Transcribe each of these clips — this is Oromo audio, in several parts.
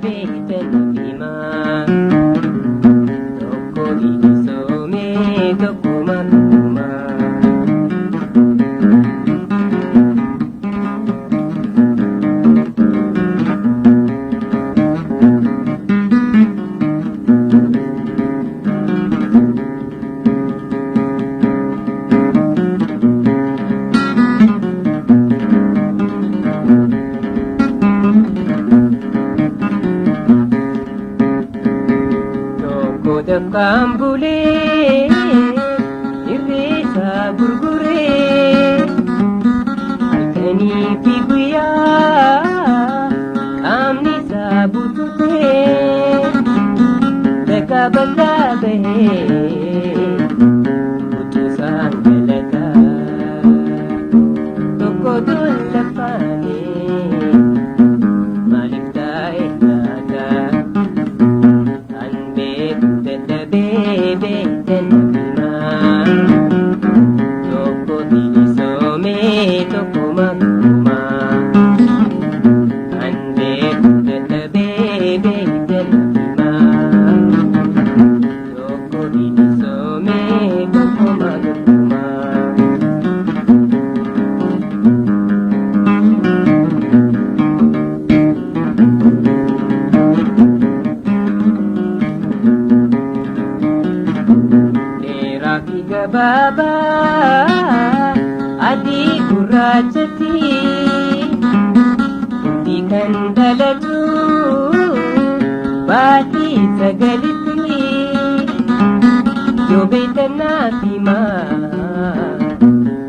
beektan himaa tokko bilisoomee tokko margumaa. Kambulee irreessa gurguree halkanii fi guyyaa qaamni isaa bututee bakka bal'aa bahee utusaan galataa tokko dullafaanee maaliif taa'e laataa kan beeku beektan himaa tokko bilisoomee tokko margumaa. Kan beeku dadhabee beektan himaa tokko bilisoomee tokko margumaa. Gabaabaa adii gurraachatti hundi kan dhalatu baatii sagalitti yoo beektan naaf himaa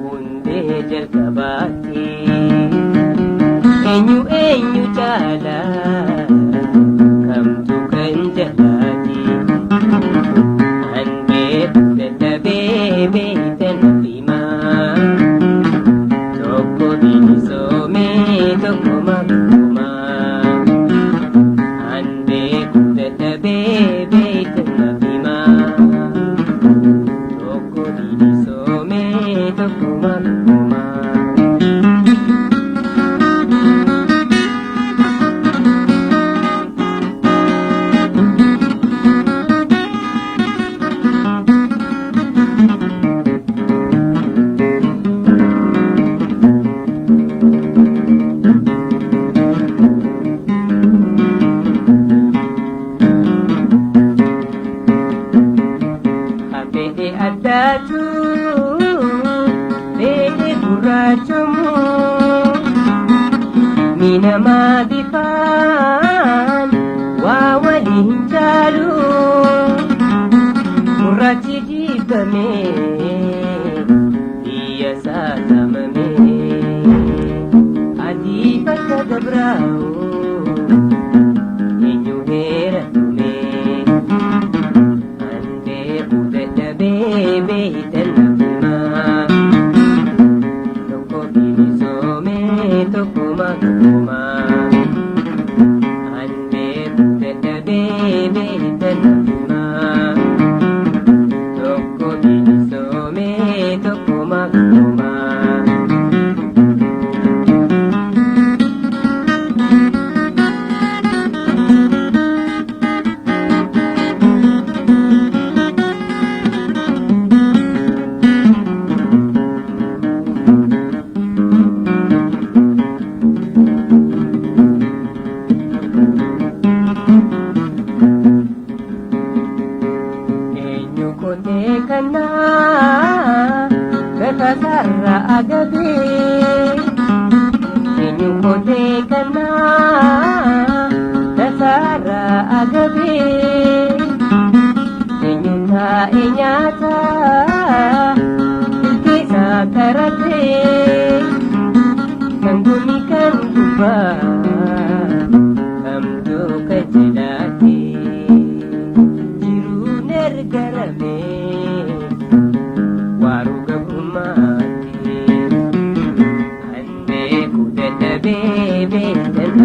hundee jalqabaatti eenyu caalaa kamtu kan jalaati. Kan beeku dadhabee beektan himaa tokko bilisoomee tokko margumaa. Kan beeku dadhabee beektan himaa tokko bilisoomee tokko margumaa. Addaatu beekee gurraachamoo miinamaa bifaan waa walii hin caalu gurraachi jibbamee biyya isaa saamamee adii bakka dabraa'u eenyu heeratumee. Kan beeku dadhabee beektan himaa tokko bilisoomee tokko margumaa. Kan beeku dadhabee beektan himaa tokko bilisoomee tokko margumaa. Kotee kanaa bakka sarara agabee eenyu kotee kanaa dasara agabee eenyu taa'e nyaataa ilkeessa karatee kan guni kan gubbaa kamtu kajedhaatee jiruun ergaramee waaruu gabrummaatee. Kan beeku dadhabee beektan